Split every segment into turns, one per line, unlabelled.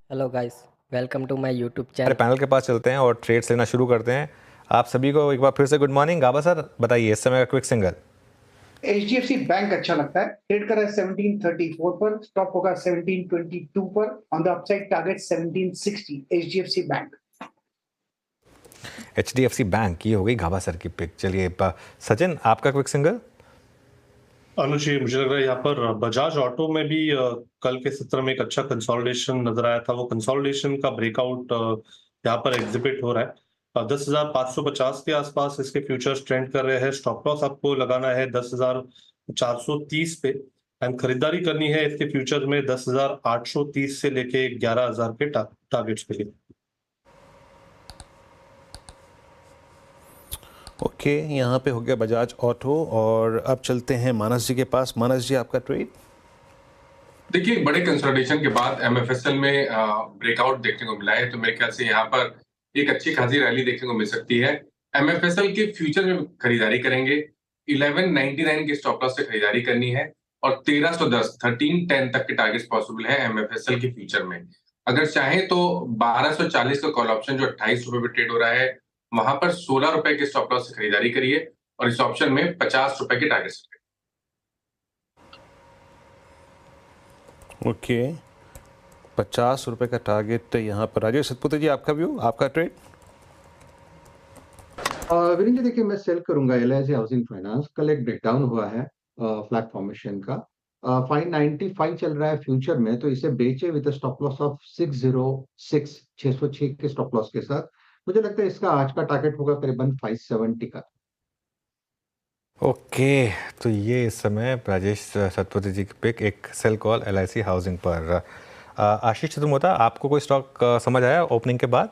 Hello guys, welcome to my YouTube
हमारे
चैनल।
Panel के पास चलते हैं और ट्रेड्स लेना शुरू करते हैं। आप सभी को एक बार फिर से गुड मॉर्निंग। गाबा सर, बताइए इस समय का क्विक सिंगल।
एचडीएफसी बैंक अच्छा लगता है, ट्रेड कर रहा है 1734 पर, स्टॉप होगा 1722 पर, on the upside target 1760। HDFC bank.
HDFC bank, ये हो गई गाबा सर की पिक। चलिए सचिन, आपका क्विक सिंगल।
अनुज जी, मुझे लग रहा है यहाँ पर बजाज ऑटो में भी कल के सत्र में एक अच्छा कंसोलिडेशन नजर आया था। वो कंसोलिडेशन का ब्रेकआउट यहाँ पर एग्जिबिट हो रहा है। 10,550 के आसपास इसके फ्यूचर्स ट्रेंड कर रहे हैं। स्टॉप लॉस आपको लगाना है 10,430 पे, एंड खरीदारी करनी है इसके फ्यूचर में 10,830 से लेके 11,000 के टारगेट्स के लिए।
ओके, यहाँ पे हो गया बजाज ऑटो और अब चलते हैं मानस जी के पास। मानस जी, आपका ट्रेड।
देखिए, बड़े कंसोलिडेशन के बाद एमएफएसएल में ब्रेकआउट देखने को मिला है, तो मेरे ख्याल से यहाँ पर एक अच्छी खासी रैली देखने को मिल सकती है। एमएफएसएल के फ्यूचर में खरीदारी करेंगे, 1199 के स्टॉप लॉस से खरीदारी करनी है और 1310 तक के टारगेट्स पॉसिबल है एमएफएसएल के फ्यूचर में। अगर चाहे तो 1240 का कॉल ऑप्शन जो 28 रुपए पे ट्रेड हो रहा है, वहां पर 16 रुपए के स्टॉप लॉस से खरीदारी करिए और इस ऑप्शन में 50 रुपए के टारगेट्स।
ओके, 50 रुपये का टारगेट यहाँ पर। राजेश सतपुते जी, आपका व्यू, आपका ट्रेड।
वीरेंद्र जी, देखिए मैं सेल करूंगा एलआईसी हाउसिंग फाइनेंस। कल एक ब्रेकडाउन हुआ है फ्लैट फॉर्मेशन का। 595 चल रहा है फ्यूचर में, तो इसे बेचे विद स्टॉप लॉस ऑफ 606 के स्टॉप लॉस के साथ। मुझे लगता है इसका आज का टारगेट होगा करीबन 570 का।
ओके, तो ये इस समय राजेश सतपथी जी की पिक, एक सेल कॉल LIC हाउसिंग पर। आशीष चतुर्वेदी, आपको कोई स्टॉक समझ आया ओपनिंग के बाद?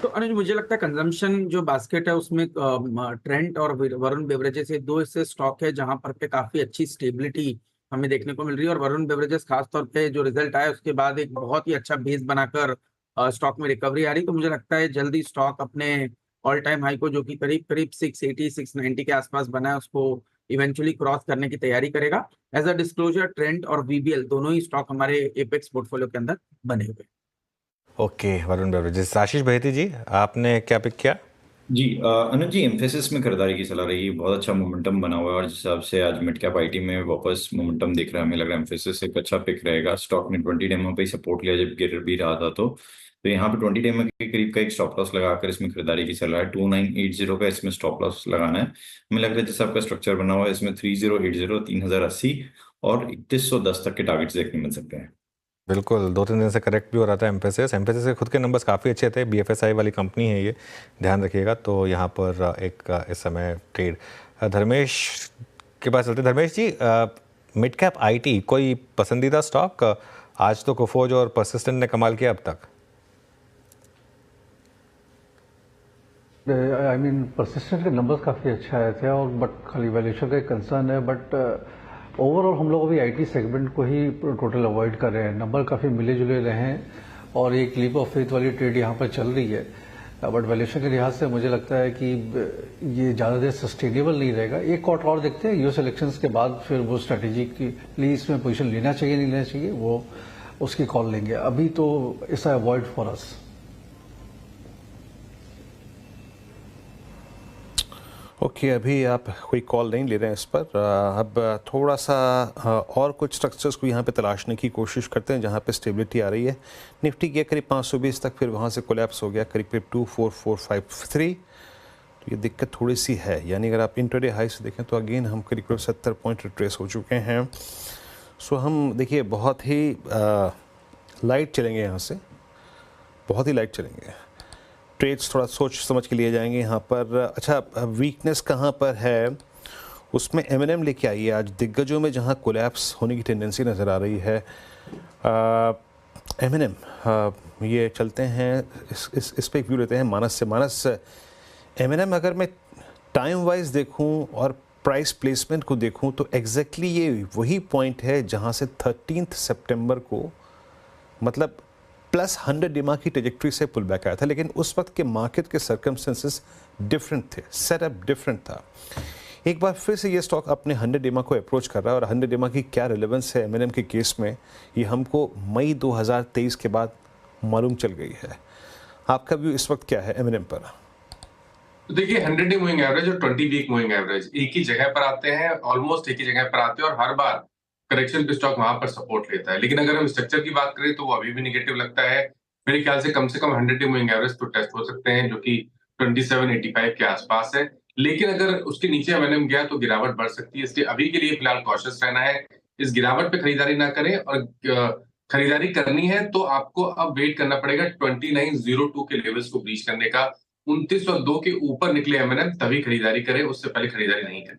तो अनुज, मुझे लगता है कंजम्पशन जो बास्केट है उसमें ट्रेंट और वरुण बेवरेजेस, ये दो ऐसे स्टॉक है जहां पर पे काफी अच्छी स्टेबिलिटी हमें देखने को मिल रही है। और वरुण बेवरेजेस खासतौर पे जो रिजल्ट आया उसके बाद एक बहुत ही अच्छा बेस बनाकर स्टॉक में रिकवरी आ रही। तो मुझे लगता है जल्दी स्टॉक अपने ऑल टाइम हाई को, जो कि करीब करीब 680 690 के आसपास बना है, उसको इवेंचुअली क्रॉस करने की तैयारी करेगा। एज अ डिस्क्लोजर, ट्रेंट और VBL दोनों ही स्टॉक हमारे एपेक्स पोर्टफोलियो के अंदर बने हुए।
Okay, Varun beverages. आशीष बहेती जी, आपने क्या पिक किया?
जी अनुज जी, एम्फेसिस में खरीदारी की सलाह रही। बहुत अच्छा मोमेंटम बना हुआ है और जिस हिसाब से आज मिड कैप आईटी में वापस मोमेंटम दिख रहा है, हमें लग रहा है एम्फेसिस एक अच्छा पिक रहेगा। स्टॉक ने 20 डेमो पे सपोर्ट लिया जब गिर भी रहा था, तो यहाँ पे 20 डेमो के करीब का एक स्टॉप लॉस लगाकर इसमें खरीदारी की सलाह है। 2980 का इसमें स्टॉप लॉस लगाना है। हमें लग रहा है जैसे आपका स्ट्रक्चर बना हुआ है, इसमें 3080, 3080 और 3110 तक के टारगेट्स देखने मिल सकते हैं।
बिल्कुल, 2-3 दिन से करेक्ट भी हो रहा था एम्फेसिस के खुद के नंबर्स काफ़ी अच्छे थे। BFSI वाली कंपनी है ये, ध्यान रखिएगा। तो यहाँ पर एक इस समय ट्रेड। धर्मेश के पास चलते। धर्मेश जी, मिड कैप IT कोई पसंदीदा स्टॉक? आज तो कोफोज और परसिस्टेंट ने कमाल किया अब तक।
आई मीन परसिस्टेंट के नंबर्स काफ़ी अच्छे आए थे, और बट खाली वैल्यूएशन का एक कंसर्न है। बट ओवरऑल हम लोग अभी IT सेगमेंट को ही टोटल अवॉइड कर रहे हैं। नंबर काफ़ी मिले जुले रहे हैं और एक लीप ऑफ फेथ वाली ट्रेड यहाँ पर चल रही है। बट वैल्यूएशन के लिहाज से मुझे लगता है कि ये ज़्यादा देर सस्टेनेबल नहीं रहेगा। एक क्वार्टर और देखते हैं, US इलेक्शंस के बाद फिर वो स्ट्रेटेजी के लिए इसमें पोजीशन लेना चाहिए नहीं लेना चाहिए, वो उसकी कॉल लेंगे। अभी तो it's avoid for us.
Okay, अभी आप कोई कॉल नहीं ले रहे हैं इस पर। अब थोड़ा सा और कुछ स्ट्रक्चर्स को यहाँ पे तलाशने की कोशिश करते हैं जहाँ पे स्टेबिलिटी आ रही है। निफ्टी गया करीब 520 तक, फिर वहाँ से कोलैप्स हो गया करीब 24453। तो ये दिक्कत थोड़ी सी है, यानी अगर आप इंट्राडे हाई से देखें तो अगेन हम करीब 70 पॉइंट रिट्रेस हो चुके हैं। सो हम देखिए बहुत ही लाइट चलेंगे यहाँ से, बहुत ही लाइट चलेंगे। ट्रेड्स थोड़ा सोच समझ के लिए जाएंगे यहाँ पर। अच्छा, वीकनेस कहाँ पर है उसमें M&M लेके आइए। आज दिग्गजों में जहाँ कोलैप्स होने की टेंडेंसी नज़र आ रही है, M&M ये चलते हैं। इस पे एक व्यू लेते हैं मानस से। मानस, M&M अगर मैं टाइम वाइज देखूँ और प्राइस प्लेसमेंट को देखूँ तो एग्जैक्टली ये वही पॉइंट है जहाँ से 13 सितंबर को, मतलब +100 डिमा की ट्रेजेक्ट्री से पुल बैक आया था। लेकिन उस वक्त के मार्केट के सर्कमस्टेंसेस डिफरेंट थे, सेटअप डिफरेंट था। एक बार फिर से ये स्टॉक अपने 100 डिमा को अप्रोच कर रहा है, और 100 डिमा की क्या रिलेवेंस है M&M के केस में, ये हमको मई 2023 के बाद मालूम चल गई है। आपका व्यू इस वक्त क्या है एमएनएम पर?
तो देखिए 100 डे मूविंग एवरेज और 20 वीक मूविंग एवरेज एक ही जगह पर आते हैं, ऑलमोस्ट एक ही जगह पर आते हैं और हर बार करेक्शन पे स्टॉक वहां पर सपोर्ट लेता है। लेकिन अगर हम स्ट्रक्चर की बात करें तो वो अभी भी निगेटिव लगता है। मेरे ख्याल से कम 100 डे मूविंग एवरेज तो टेस्ट हो सकते हैं, जो कि 2785 के आसपास है। लेकिन अगर उसके नीचे एमएनएम गया तो गिरावट बढ़ सकती है, इसलिए अभी के लिए फिलहाल कॉशियस रहना है। इस गिरावट पे खरीदारी ना करें, और खरीदारी करनी है तो आपको अब वेट करना पड़ेगा 2902 के लेवल्स को ब्रीच करने का। 2902 के ऊपर निकले एमएनएम तभी खरीदारी करें, उससे पहले खरीदारी नहीं करें।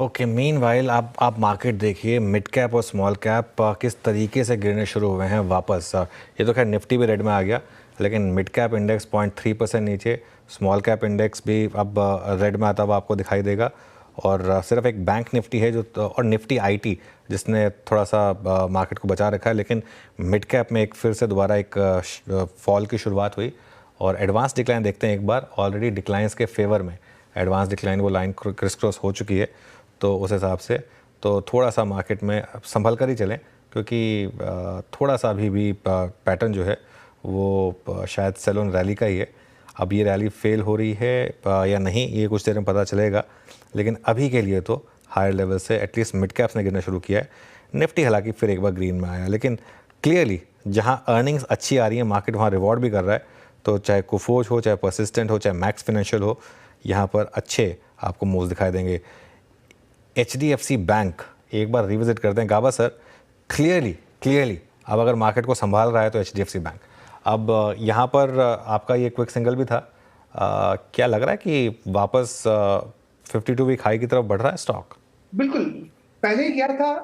ओके, मीनवाइल आप मार्केट देखिए, मिड कैप और स्मॉल कैप किस तरीके से गिरने शुरू हुए हैं वापस। ये तो खैर निफ्टी भी रेड में आ गया, लेकिन मिड कैप इंडेक्स 0.3% नीचे, स्मॉल कैप इंडेक्स भी अब रेड में आता हुआ आपको दिखाई देगा। और सिर्फ एक बैंक निफ्टी है जो, और निफ्टी आईटी जिसने थोड़ा सा मार्केट को बचा रखा है, लेकिन मिड कैप में एक फिर से दोबारा एक फॉल की शुरुआत हुई। और एडवांस डिक्लाइन देखते हैं एक बार, ऑलरेडी डिक्लाइंस के फेवर में एडवांस डिक्लाइन वो लाइन क्रिस क्रॉस हो चुकी है। तो उस हिसाब से तो थोड़ा सा मार्केट में संभल कर ही चलें, क्योंकि थोड़ा सा अभी भी पैटर्न जो है वो शायद सेल ऑन रैली का ही है। अब ये रैली फेल हो रही है या नहीं, ये कुछ देर में पता चलेगा। लेकिन अभी के लिए तो हायर लेवल से एटलीस्ट मिड कैप्स ने गिरना शुरू किया है। निफ्टी हालांकि फिर एक बार ग्रीन में आया, लेकिन क्लियरली जहाँ अर्निंग्स अच्छी आ रही है मार्केट वहाँ रिवॉर्ड भी कर रहा है। तो चाहे कुफोज हो, चाहे परसिस्टेंट हो, चाहे मैक्स फाइनेंशियल हो, यहाँ पर अच्छे आपको मूव्स दिखाई देंगे। HDFC बैंक एक बार रिविजिट करते हैं। गाबा सर, क्लियरली अब अगर मार्केट को संभाल रहा है तो HDFC बैंक। अब यहाँ पर आपका ये क्विक सिंगल भी था, क्या लग रहा है कि वापस 52 वीक हाई की तरफ बढ़ रहा है स्टॉक?
बिल्कुल, पहले क्या था